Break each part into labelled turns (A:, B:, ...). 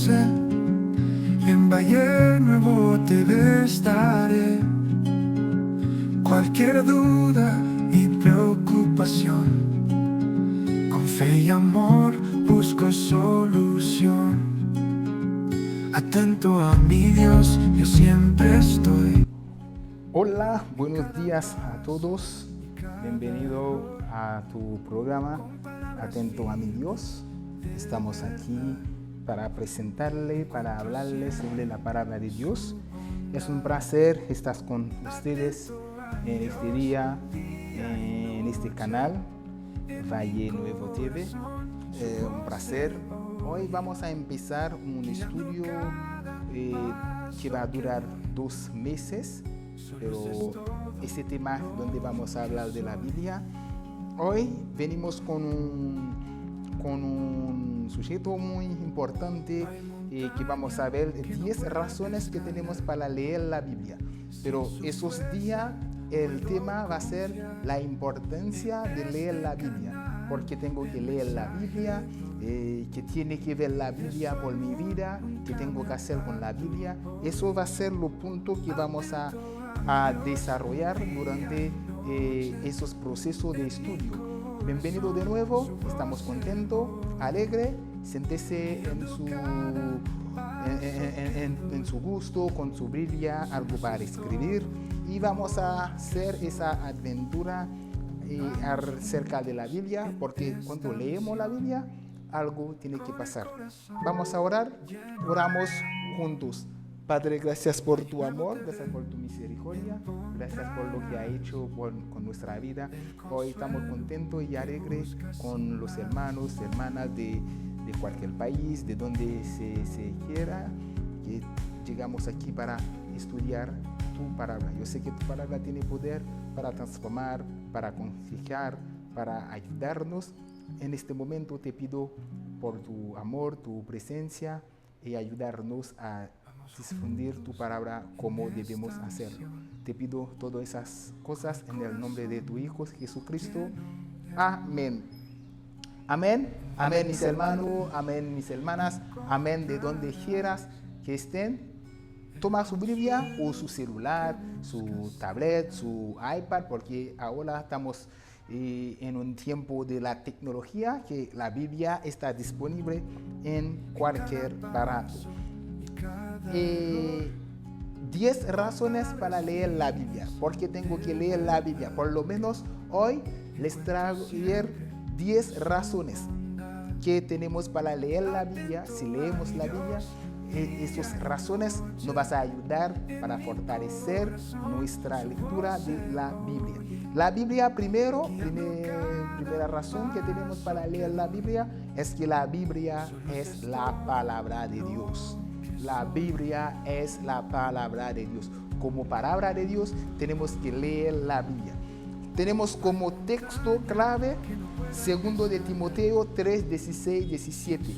A: sé, en Valle Nuevo te estaré. Cualquier duda y preocupación, con fe y amor busco solución. Atento a mi Dios, yo siempre estoy.
B: Hola, buenos días a todos. Bienvenido a tu programa Atento a mi Dios. Estamos aquí para presentarle, para hablarle sobre la palabra de Dios. Es un placer estar con ustedes en este día, en este canal, Valle Nuevo TV. Un placer. Hoy vamos a empezar un estudio que va a durar 2 meses, pero ese tema donde vamos a hablar de la Biblia. Hoy venimos con un sujeto muy importante que vamos a ver 10 razones que tenemos para leer la Biblia. Pero esos días el tema va a ser la importancia de leer la Biblia. Porque tengo que leer la Biblia, que tiene que ver la Biblia por mi vida, que tengo que hacer con la Biblia. Eso va a ser los puntos que vamos a desarrollar durante esos procesos de estudio. Bienvenido de nuevo, estamos contentos, alegres, siéntese en su gusto, con su Biblia, algo para escribir, y vamos a hacer esa aventura acerca de la Biblia, porque cuando leemos la Biblia, algo tiene que pasar. Vamos a orar, oramos juntos. Padre, gracias por tu amor, gracias por tu misericordia, gracias por lo que ha hecho con nuestra vida. Hoy estamos contentos y alegres con los hermanos, hermanas de cualquier país, de donde se quiera, que llegamos aquí para estudiar tu palabra. Yo sé que tu palabra tiene poder para transformar, para aconsejar, para ayudarnos. En este momento te pido por tu amor, tu presencia, y ayudarnos a difundir tu palabra como debemos hacerlo. Te pido todas esas cosas en el nombre de tu Hijo Jesucristo. Amén. Amén. Amén, mis hermanos. Amén, mis hermanas. Amén, de donde quieras que estén. Toma su Biblia o su celular, su tablet, su iPad, porque ahora estamos en un tiempo de la tecnología, que la Biblia está disponible en cualquier barato. 10 razones para leer la Biblia. ¿Por qué tengo que leer la Biblia? Por lo menos hoy les traigo 10 razones que tenemos para leer la Biblia. Si leemos la Biblia, esas razones nos van a ayudar para fortalecer nuestra lectura de la Biblia. La Biblia, primera razón que tenemos para leer la Biblia es que la Biblia es la palabra de Dios. La Biblia es la palabra de Dios. Como palabra de Dios tenemos que leer la Biblia. Tenemos como texto clave 2 de Timoteo 3, 16, 17.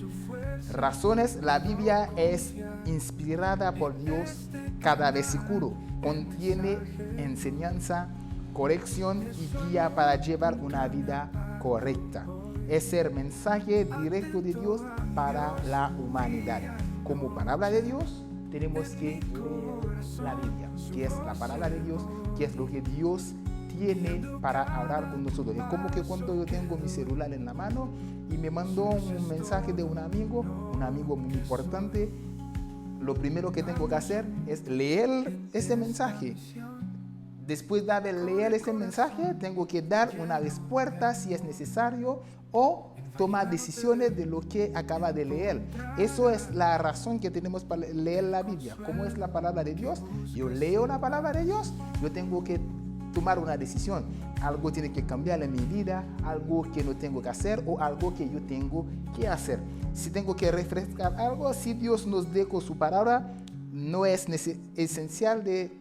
B: Razones: la Biblia es inspirada por Dios. Cada versículo contiene enseñanza, corrección y guía para llevar una vida correcta. Es el mensaje directo de Dios para la humanidad. Como palabra de Dios, tenemos que leer la Biblia, que es la palabra de Dios, que es lo que Dios tiene para hablar con nosotros. Es como que cuando yo tengo mi celular en la mano y me mandó un mensaje de un amigo muy importante, lo primero que tengo que hacer es leer ese mensaje. Después de leer ese mensaje, tengo que dar una respuesta si es necesario o tomar decisiones de lo que acaba de leer. Eso es la razón que tenemos para leer la Biblia. ¿Cómo es la palabra de Dios? Yo leo la palabra de Dios, yo tengo que tomar una decisión. Algo tiene que cambiar en mi vida, algo que no tengo que hacer o algo que yo tengo que hacer. Si tengo que refrescar algo, si Dios nos dejó su palabra, no es esencial de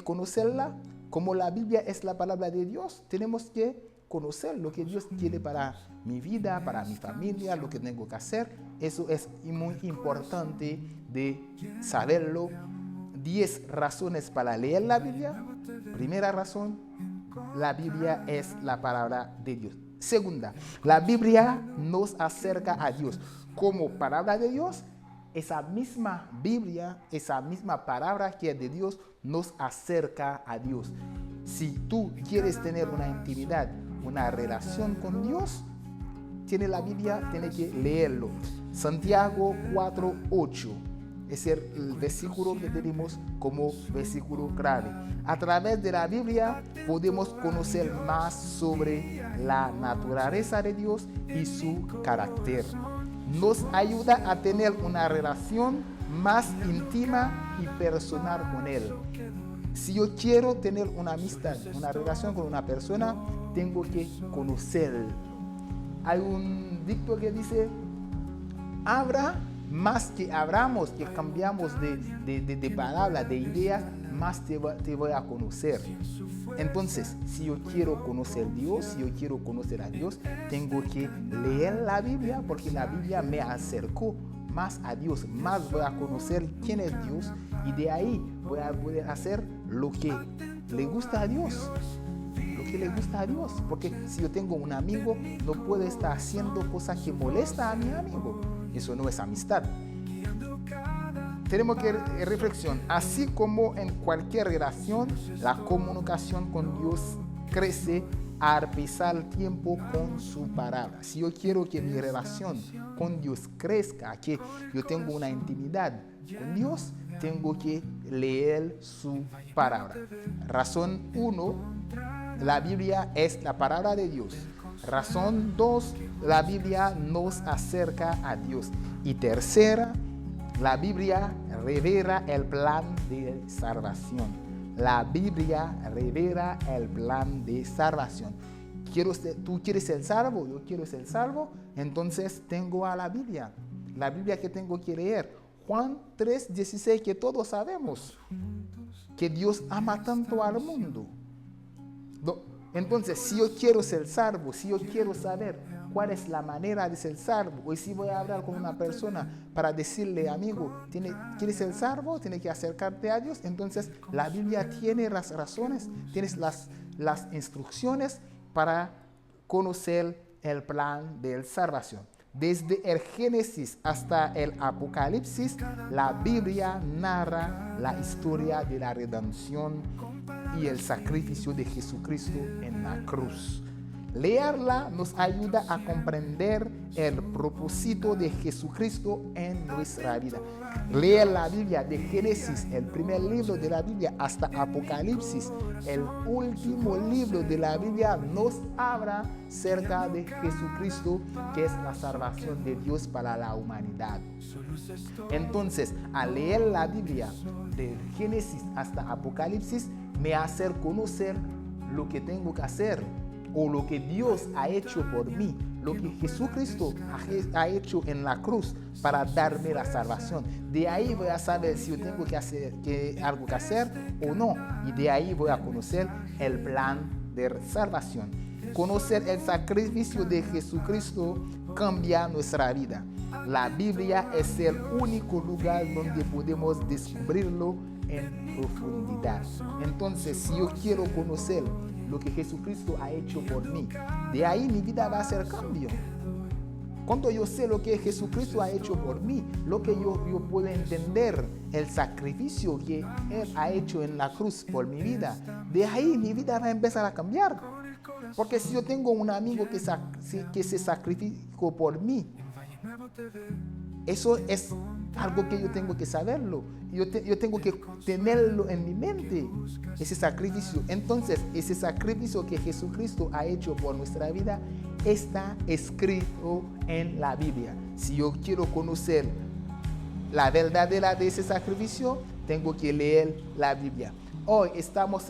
B: conocerla. Como la Biblia es la palabra de Dios, tenemos que conocer lo que Dios quiere para mi vida, para mi familia, lo que tengo que hacer. Eso es muy importante de saberlo. 10 razones para leer la Biblia. Primera razón, la Biblia es la palabra de Dios. Segunda, la Biblia nos acerca a Dios. Como palabra de Dios, esa misma Biblia, esa misma palabra que es de Dios, nos acerca a Dios. Si tú quieres tener una intimidad, una relación con Dios, tiene la Biblia, tiene que leerlo. Santiago 4:8 es el versículo que tenemos como versículo clave. A través de la Biblia podemos conocer más sobre la naturaleza de Dios y su carácter. Nos ayuda a tener una relación más íntima y personal con Él. Si yo quiero tener una amistad, una relación con una persona, tengo que conocerlo. Hay un dicto que dice, habla más que hablamos, que cambiamos de palabras, de ideas, más te voy a conocer. Entonces, si yo quiero conocer a Dios, si yo quiero conocer a Dios, tengo que leer la Biblia, porque la Biblia me acercó más a Dios, más voy a conocer quién es Dios, y de ahí voy a poder hacer lo que le gusta a Dios. Le gusta a Dios, porque si yo tengo un amigo, no puedo estar haciendo cosas que molestan a mi amigo. Eso no es amistad. Tenemos que reflexionar, así como en cualquier relación, la comunicación con Dios crece al pasar el tiempo con su palabra. Si yo quiero que mi relación con Dios crezca, que yo tenga una intimidad con Dios, tengo que leer su palabra. Razón 1. La Biblia es la palabra de Dios. Razón 2, la Biblia nos acerca a Dios. Y tercera, la Biblia revela el plan de salvación. La Biblia revela el plan de salvación. ¿Tú quieres ser salvo? Yo quiero ser salvo. Entonces tengo a la Biblia. La Biblia que tengo que leer. Juan 3:16, que todos sabemos. Que Dios ama tanto al mundo. Entonces, si yo quiero ser salvo, si yo quiero saber cuál es la manera de ser salvo, y si voy a hablar con una persona para decirle, amigo, ¿quieres ser salvo? Tienes que acercarte a Dios. Entonces, la Biblia tiene las razones, tienes las instrucciones para conocer el plan de salvación. Desde el Génesis hasta el Apocalipsis, la Biblia narra la historia de la redención y el sacrificio de Jesucristo en la cruz. Leerla nos ayuda a comprender el propósito de Jesucristo en nuestra vida. Leer la Biblia de Génesis, el primer libro de la Biblia, hasta Apocalipsis, el último libro de la Biblia, nos habla acerca de Jesucristo, que es la salvación de Dios para la humanidad. Entonces, al leer la Biblia de Génesis hasta Apocalipsis, me hace conocer lo que tengo que hacer, o lo que Dios ha hecho por mí, lo que Jesucristo ha hecho en la cruz para darme la salvación. De ahí voy a saber si yo tengo algo que hacer o no, y de ahí voy a conocer el plan de salvación. Conocer el sacrificio de Jesucristo cambia nuestra vida. La Biblia es el único lugar donde podemos descubrirlo en profundidad. Entonces, si yo quiero conocer lo que Jesucristo ha hecho por mí, de ahí mi vida va a hacer cambio. Cuando yo sé lo que Jesucristo ha hecho por mí, lo que yo puedo entender, el sacrificio que Él ha hecho en la cruz por mi vida, de ahí mi vida va a empezar a cambiar. Porque si yo tengo un amigo que se sacrificó por mí, eso es algo que yo tengo que saberlo. Yo tengo que tenerlo en mi mente, ese sacrificio. Entonces, ese sacrificio que Jesucristo ha hecho por nuestra vida está escrito en la Biblia. Si yo quiero conocer la verdadera de ese sacrificio, tengo que leer la Biblia. Hoy estamos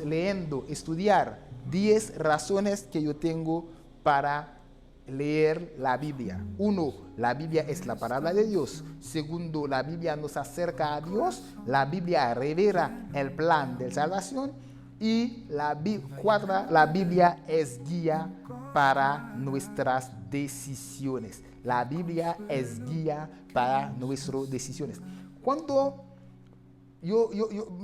B: estudiar 10 razones que yo tengo para leer la Biblia. 1, la Biblia es la palabra de Dios. 2, la Biblia nos acerca a Dios. La Biblia revela el plan de salvación. Y 4, la Biblia es guía para nuestras decisiones. La Biblia es guía para nuestras decisiones. Cuando yo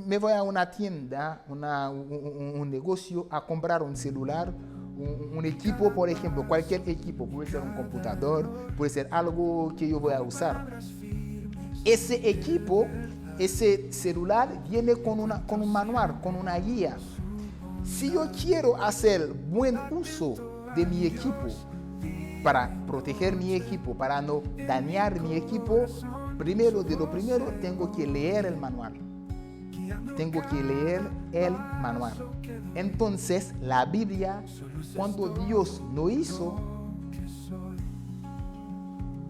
B: me voy a una tienda, un negocio, a comprar un celular, un equipo, por ejemplo, cualquier equipo, puede ser un computador, puede ser algo que yo voy a usar. Ese equipo, ese celular viene con un manual, con una guía. Si yo quiero hacer buen uso de mi equipo, para proteger mi equipo, para no dañar mi equipo, primero tengo que leer el manual. Entonces, la Biblia, cuando Dios lo hizo,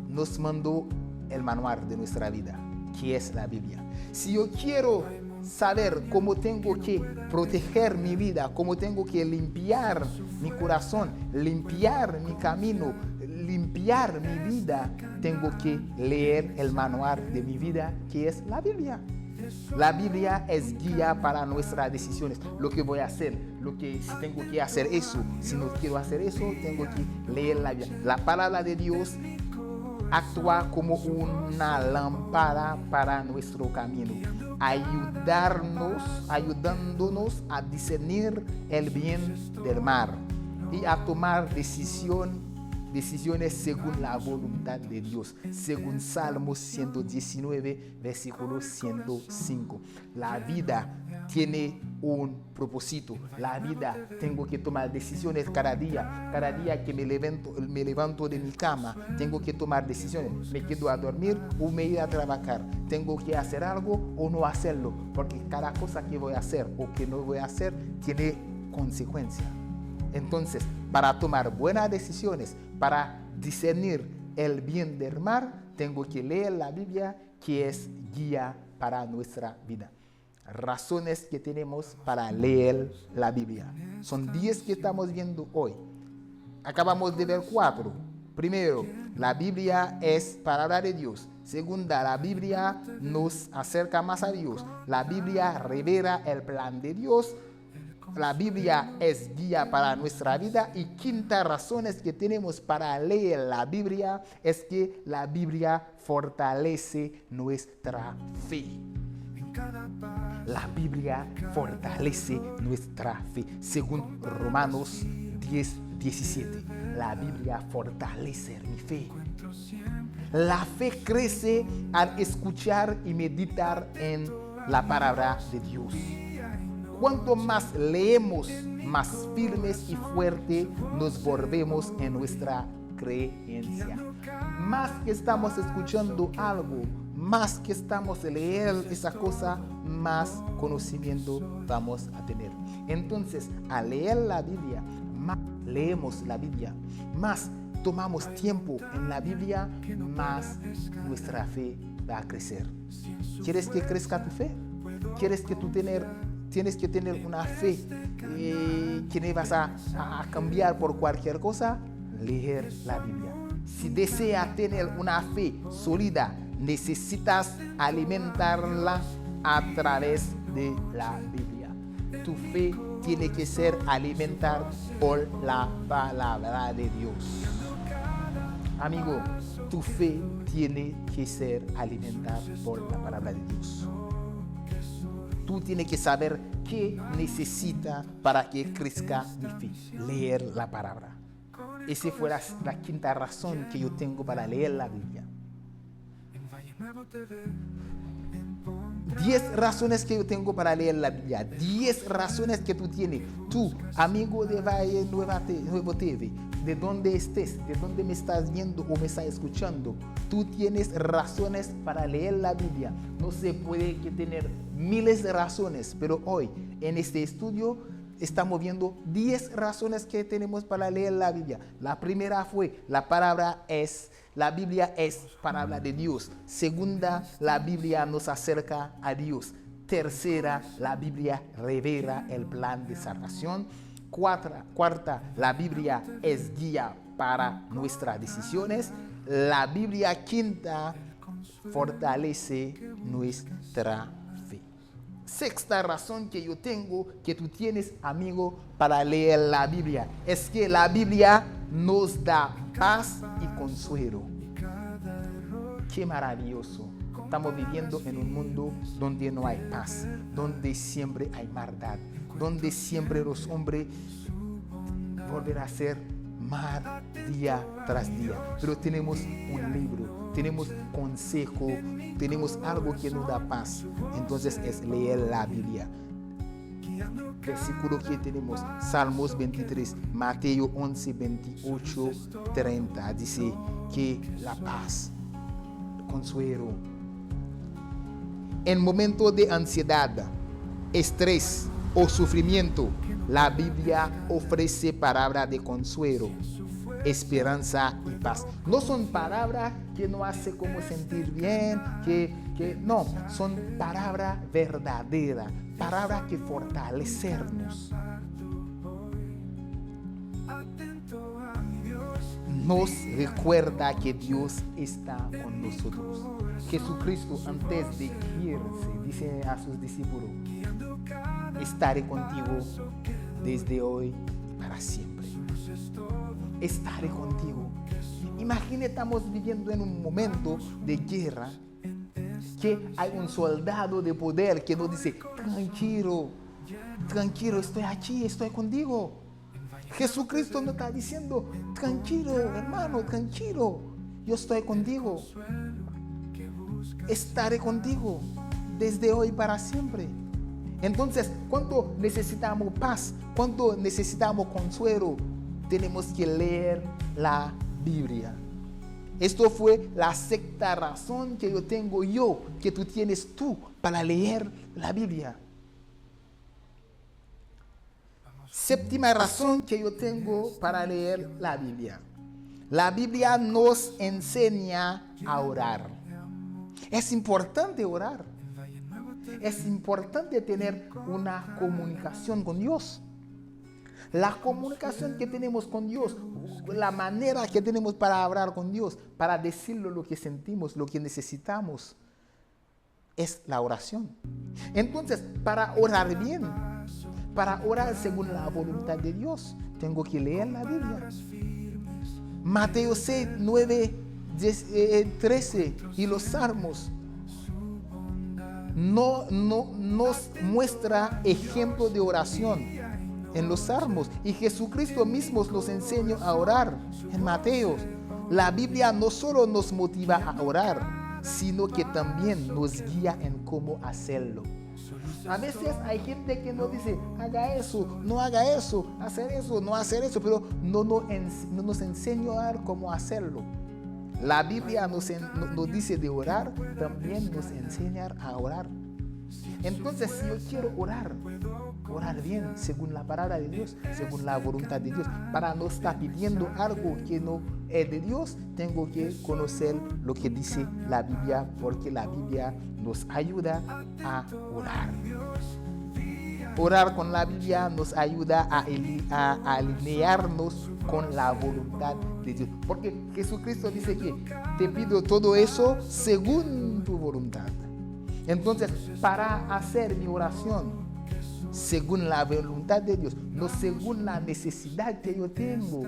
B: nos mandó el manual de nuestra vida, que es la Biblia. Si yo quiero saber cómo tengo que proteger mi vida, cómo tengo que limpiar mi corazón, limpiar mi camino, limpiar mi vida, tengo que leer el manual de mi vida, que es la Biblia. La Biblia es guía para nuestras decisiones. Lo que voy a hacer, si tengo que hacer eso, si no quiero hacer eso, tengo que leer la Biblia. La palabra de Dios actúa como una lámpara para nuestro camino, ayudándonos a discernir el bien del mal y a tomar decisiones según la voluntad de Dios, según Salmos 119, versículo 105. La vida tiene un propósito. La vida, tengo que tomar decisiones cada día. Cada día que me levanto de mi cama, tengo que tomar decisiones. Me quedo a dormir o me iré a trabajar. Tengo que hacer algo o no hacerlo, porque cada cosa que voy a hacer o que no voy a hacer tiene consecuencias. Entonces, para tomar buenas decisiones, para discernir el bien del mal, tengo que leer la Biblia, que es guía para nuestra vida. Razones que tenemos para leer la Biblia. Son 10 que estamos viendo hoy. Acabamos de ver 4. Primero, la Biblia es palabra de Dios. Segunda, la Biblia nos acerca más a Dios. La Biblia revela el plan de Dios. La Biblia es guía para nuestra vida. Y quinta razones que tenemos para leer la Biblia es que la Biblia fortalece nuestra fe. La Biblia fortalece nuestra fe. Según Romanos 10:17, la Biblia fortalece mi fe. La fe crece al escuchar y meditar en la palabra de Dios. Cuanto más leemos, más firmes y fuertes nos volvemos en nuestra creencia. Más que estamos escuchando algo, más que estamos leyendo esa cosa, más conocimiento vamos a tener. Entonces, al leer la Biblia, más leemos la Biblia, más tomamos tiempo en la Biblia, más nuestra fe va a crecer. ¿Quieres que crezca tu fe? ¿Quieres que tienes que tener una fe que no vas a cambiar por cualquier cosa? Leer la Biblia. Si deseas tener una fe sólida, necesitas alimentarla a través de la Biblia. Tu fe tiene que ser alimentada por la palabra de Dios. Amigo, tu fe tiene que ser alimentada por la palabra de Dios. Tú tienes que saber qué necesita para que crezca mi fe. Leer la palabra. Esa fue la quinta razón que yo tengo para leer la Biblia. 10 razones que yo tengo para leer la Biblia. 10 razones que tú tienes. Tú, amigo de Valle Nuevo TV, de donde estés, de donde me estás viendo o me estás escuchando, tú tienes razones para leer la Biblia. No se puede que tener miles de razones, pero hoy en este estudio estamos viendo 10 razones que tenemos para leer la Biblia. La primera fue, la Biblia es palabra de Dios. Segunda, la Biblia nos acerca a Dios. Tercera, la Biblia revela el plan de salvación. Cuarta, la Biblia es guía para nuestras decisiones. La Biblia quinta, fortalece nuestra fe. Sexta razón que yo tengo, que tú tienes, amigo, para leer la Biblia, es que la Biblia nos da paz y consuelo. Qué maravilloso. Estamos viviendo en un mundo donde no hay paz, donde siempre hay maldad, donde siempre los hombres volverán a ser amar día tras día. Pero tenemos un libro, tenemos consejo, tenemos algo que nos da paz. Entonces es leer la Biblia. Versículo que tenemos, Salmos 23, Mateo 11, 28, 30, dice que la paz, el consuelo. En momentos de ansiedad, estrés o sufrimiento, la Biblia ofrece palabras de consuelo, esperanza y paz. No son palabras que nos hacen como sentir bien, no, son palabras verdaderas, palabras que fortalecernos. Nos recuerda que Dios está con nosotros. Jesucristo, antes de irse, dice a sus discípulos: estaré contigo desde hoy y para siempre. Estaré contigo. Imagínate, estamos viviendo en un momento de guerra, que hay un soldado de poder que nos dice: tranquilo, tranquilo, estoy aquí, estoy contigo. Jesucristo nos está diciendo: tranquilo, hermano, tranquilo, yo estoy contigo. Estaré contigo desde hoy para siempre. Entonces, cuando necesitamos paz, cuando necesitamos consuelo, tenemos que leer la Biblia. Esto fue la sexta razón que yo tengo yo, que tú tienes tú, para leer la Biblia. Séptima razón que yo tengo para leer la Biblia. La Biblia nos enseña a orar. Es importante orar. Es importante tener una comunicación con Dios. La comunicación que tenemos con Dios, la manera que tenemos para hablar con Dios, para decirle lo que sentimos, lo que necesitamos, es la oración. Entonces, para orar bien, para orar según la voluntad de Dios, tengo que leer la Biblia. Mateo 6, 9, 13 y los Salmos nos muestra ejemplo de oración en los Salmos, y Jesucristo mismo nos enseñó a orar en Mateo. La Biblia no solo nos motiva a orar, sino que también nos guía en cómo hacerlo. A veces hay gente que nos dice: haga eso, no haga eso, hacer eso, no hacer eso, pero no nos enseña cómo hacerlo. La Biblia nos dice de orar, también nos enseña a orar. Entonces, si yo quiero orar bien, según la palabra de Dios, según la voluntad de Dios, para no estar pidiendo algo que no es de Dios, tengo que conocer lo que dice la Biblia, porque la Biblia nos ayuda a orar. Orar con la Biblia nos ayuda a alinearnos con la voluntad de Dios. Porque Jesucristo dice que te pido todo eso según tu voluntad. Entonces, para hacer mi oración según la voluntad de Dios, no según la necesidad que yo tengo.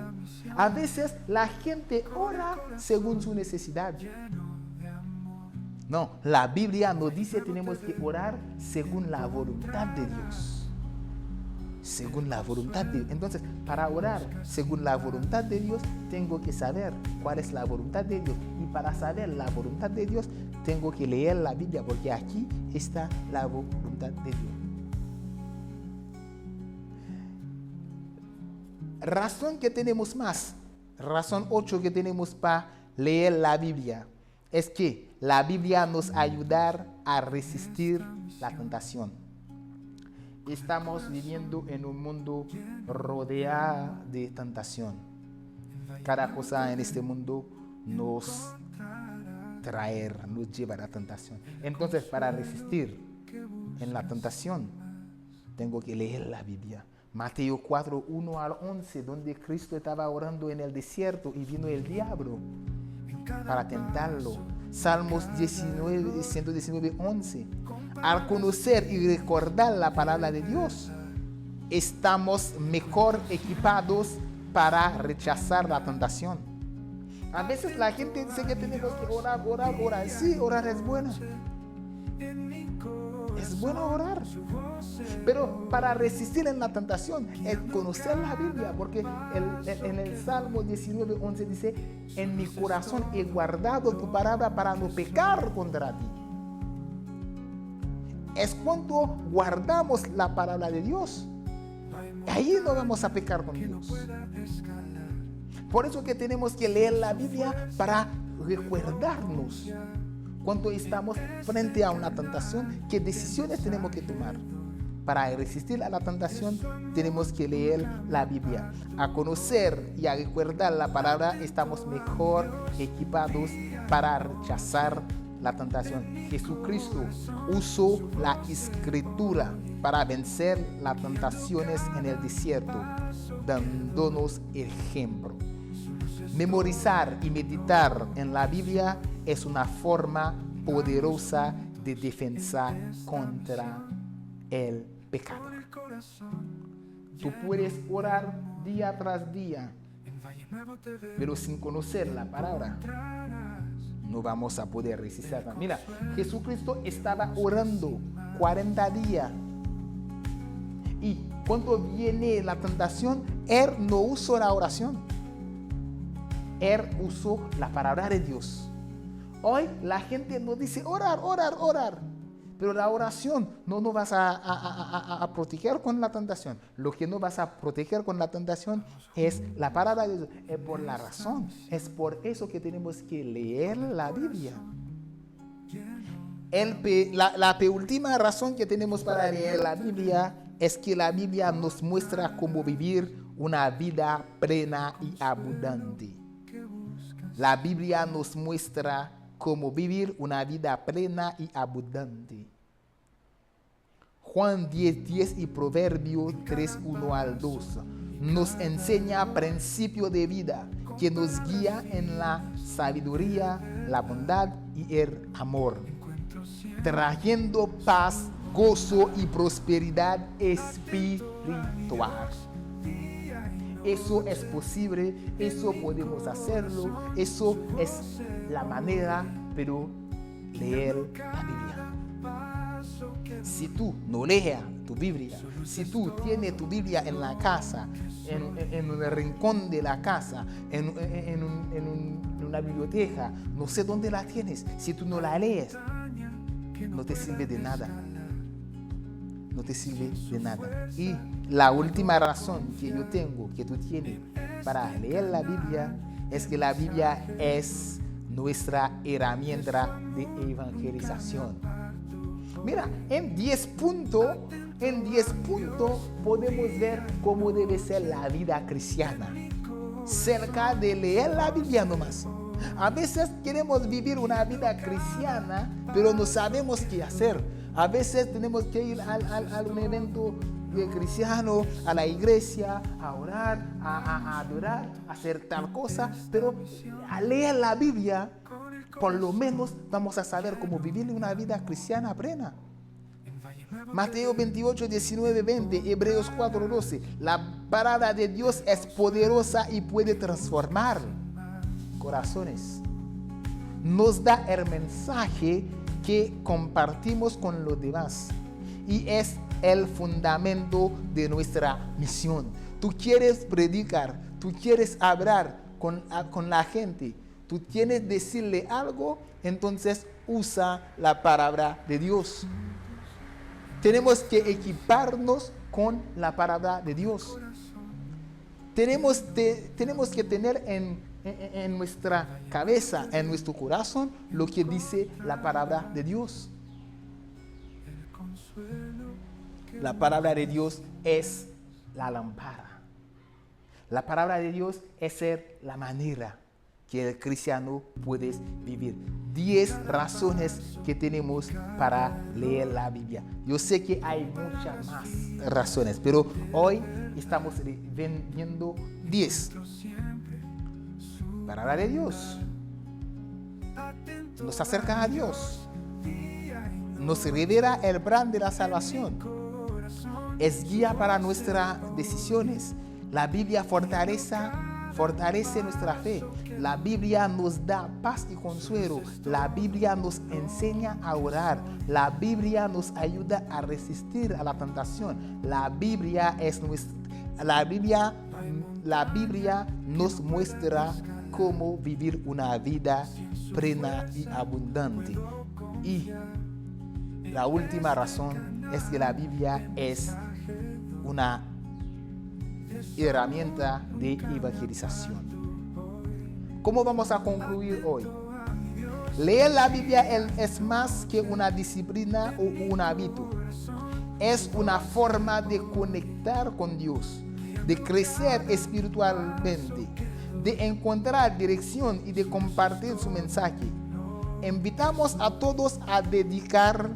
B: A veces la gente ora según su necesidad. No, la Biblia nos dice que tenemos que orar según la voluntad de Dios. Según la voluntad de Dios. Entonces, para orar según la voluntad de Dios, tengo que saber cuál es la voluntad de Dios. Y para saber la voluntad de Dios, tengo que leer la Biblia, porque aquí está la voluntad de Dios. Razón que tenemos más, razón 8 que tenemos para leer la Biblia, es que la Biblia nos ayuda a resistir la tentación. Estamos viviendo en un mundo rodeado de tentación. Cada cosa en este mundo nos lleva a la tentación. Entonces, para resistir en la tentación, tengo que leer la Biblia. Mateo 4, 1 al 11, donde Cristo estaba orando en el desierto y vino el diablo para tentarlo. Salmos 119, 11. Al conocer y recordar la palabra de Dios, estamos mejor equipados para rechazar la tentación. A veces la gente dice que tenemos que orar. Sí, orar es bueno. Es es bueno orar. Pero para resistir en la tentación es conocer la Biblia, porque en el Salmo 19:11 dice: en mi corazón he guardado tu palabra para no pecar contra ti. Es cuando guardamos la palabra de Dios, ahí no vamos a pecar con Dios. Por eso que tenemos que leer la Biblia para recordarnos cuando estamos frente a una tentación, qué decisiones tenemos que tomar. Para resistir a la tentación tenemos que leer la Biblia. A conocer y a recordar la palabra estamos mejor equipados para rechazar la tentación. Jesucristo usó la escritura para vencer las tentaciones en el desierto, dándonos ejemplo. Memorizar y meditar en la Biblia es una forma poderosa de defensa contra el pecado. Tú puedes orar día tras día, pero sin conocer la palabra no vamos a poder resistirla. Mira, Jesucristo estaba orando 40 días y cuando viene la tentación, Él no usó la oración, Él usó la palabra de Dios. Hoy la gente nos dice orar, orar, orar, pero la oración no nos vas a proteger con la tentación. Lo que no vas a proteger con la tentación es la palabra de Dios. Es por la razón, es por eso que tenemos que leer la Biblia. La penúltima razón que tenemos para leer la Biblia es que la Biblia nos muestra cómo vivir una vida plena y abundante. La Biblia nos muestra cómo vivir una vida plena y abundante. Juan 10:10 y Proverbios 3:1-2 nos enseña principio de vida que nos guía en la sabiduría, la bondad y el amor, trayendo paz, gozo y prosperidad espiritual. Eso es posible, eso podemos hacerlo, eso es la manera, pero leer la Biblia. Si tú no lees tu Biblia, si tú tienes tu Biblia en la casa, en un rincón de la casa, en una biblioteca, no sé dónde la tienes, si tú no la lees, no te sirve de nada. No te sirve de nada. Y la última razón que yo tengo, que tú tienes para leer la Biblia, es que la Biblia es nuestra herramienta de evangelización. Mira, en 10 puntos podemos ver cómo debe ser la vida cristiana. Cerca de leer la Biblia nomás. A veces queremos vivir una vida cristiana, pero no sabemos qué hacer. A veces tenemos que ir a un evento cristiano, a la iglesia, a orar, a adorar, a hacer tal cosa, pero al leer la Biblia, por lo menos vamos a saber cómo vivir una vida cristiana plena. Mateo 28:19-20, Hebreos 4:12. La palabra de Dios es poderosa y puede transformar corazones. Nos da el mensaje que compartimos con los demás y es el fundamento de nuestra misión. Tú quieres predicar, tú quieres hablar con la gente, tú quieres decirle algo, entonces usa la palabra de Dios. Tenemos que equiparnos con la palabra de Dios. Tenemos que tener en nuestra cabeza, en nuestro corazón, lo que dice la palabra de Dios. La palabra de Dios es la lámpara. La palabra de Dios es la manera que el cristiano puede vivir. 10 razones que tenemos para leer la Biblia. Yo sé que hay muchas más razones, pero hoy estamos viendo 10. Palabra de Dios nos acerca a Dios, nos revela el plan de la salvación, es guía para nuestras decisiones. La Biblia fortalece fortalece nuestra fe. La Biblia nos da paz y consuelo. La Biblia nos enseña a orar. La Biblia nos ayuda a resistir a la tentación. La Biblia nos muestra cómo vivir una vida plena y abundante. Y la última razón es que la Biblia es una herramienta de evangelización. ¿Cómo vamos a concluir hoy? Leer la Biblia es más que una disciplina o un hábito. Es una forma de conectar con Dios, de crecer espiritualmente, de encontrar dirección y de compartir su mensaje. Invitamos a todos a dedicar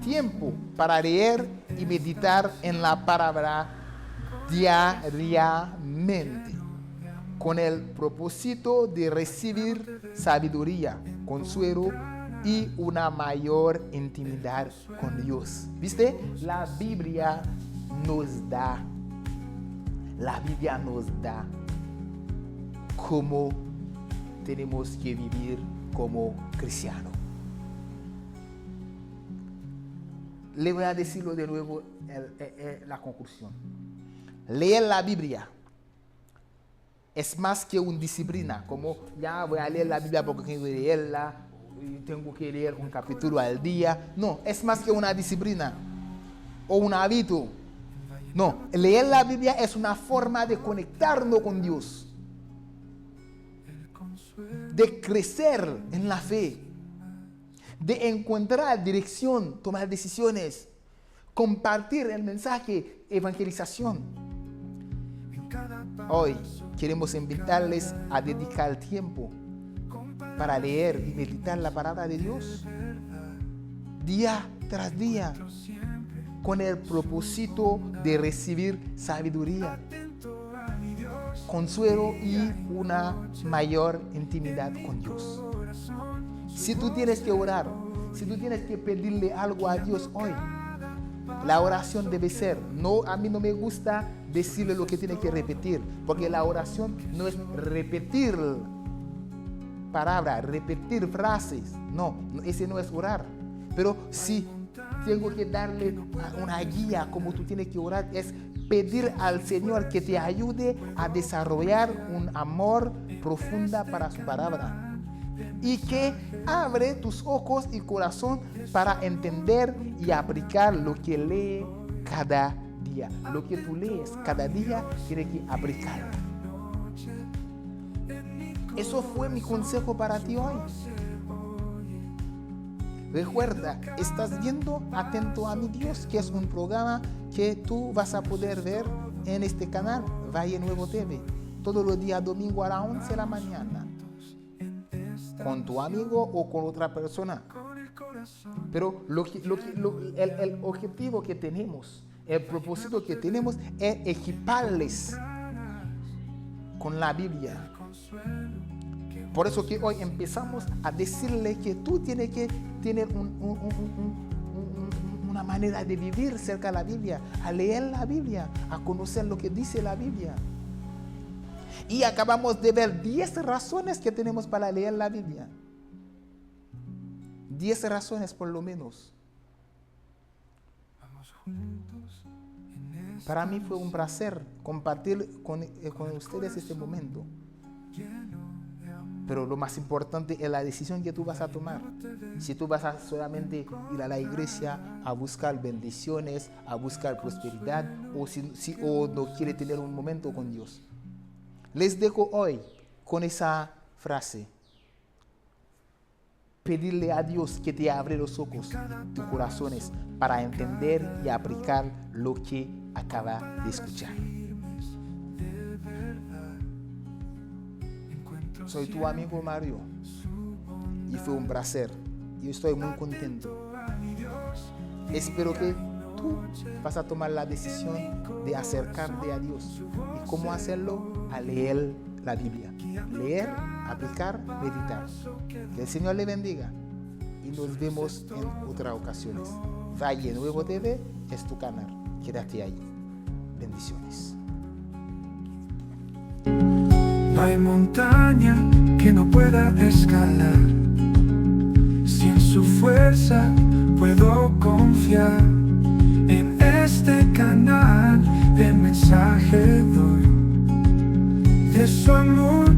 B: tiempo para leer y meditar en la palabra diariamente, con el propósito de recibir sabiduría, consuelo y una mayor intimidad con Dios. ¿Viste? La Biblia nos da cómo tenemos que vivir como cristianos. Le voy a decirlo de nuevo la conclusión. Leer la Biblia es más que una disciplina, como ya voy a leer la Biblia porque tengo que leerla, y tengo que leer un capítulo al día. No, es más que una disciplina o un hábito. No, leer la Biblia es una forma de conectarnos con Dios, de crecer en la fe, de encontrar dirección, tomar decisiones, compartir el mensaje, evangelización. Hoy queremos invitarles a dedicar tiempo para leer y meditar la palabra de Dios día tras día, con el propósito de recibir sabiduría, consuelo y una mayor intimidad con Dios. Si tú tienes que orar, si tú tienes que pedirle algo a Dios hoy, la oración debe ser, a mí no me gusta decirle lo que tiene que repetir, porque la oración no es repetir palabras, repetir frases, no, ese no es orar. Pero si tengo que darle una guía como tú tienes que orar, es pedir al Señor que te ayude a desarrollar un amor profundo para su palabra, y que abre tus ojos y corazón para entender y aplicar lo que lee cada día. Lo que tú lees cada día tienes que aplicarlo. Eso fue mi consejo para ti hoy. Recuerda, estás viendo Atento a mi Dios, que es un programa que tú vas a poder ver en este canal, Valle Nuevo TV, todos los días domingo a las 11 de la mañana, con tu amigo o con otra persona. Pero el objetivo que tenemos, el propósito que tenemos es equiparles con la Biblia. Por eso que hoy empezamos a decirle que tú tienes que tener una manera de vivir cerca de la Biblia, a leer la Biblia, a conocer lo que dice la Biblia. Y acabamos de ver 10 razones que tenemos para leer la Biblia. 10 razones por lo menos. Para mí fue un placer compartir con ustedes este momento. Pero lo más importante es la decisión que tú vas a tomar. Si tú vas a solamente ir a la iglesia a buscar bendiciones, a buscar prosperidad, o no quieres tener un momento con Dios. Les dejo hoy con esa frase. Pedirle a Dios que te abra los ojos, tus corazones, para entender y aplicar lo que acaba de escuchar. Soy tu amigo Mario y fue un placer. Yo estoy muy contento. Espero que tú vas a tomar la decisión de acercarte a Dios. ¿Y cómo hacerlo? A leer la Biblia. Leer, aplicar, meditar. Que el Señor le bendiga y nos vemos en otras ocasiones. Valle Nuevo TV es tu canal. Quédate ahí. Bendiciones.
A: No hay montaña que no pueda escalar. Sin su fuerza puedo confiar. En este canal el mensaje doy de su amor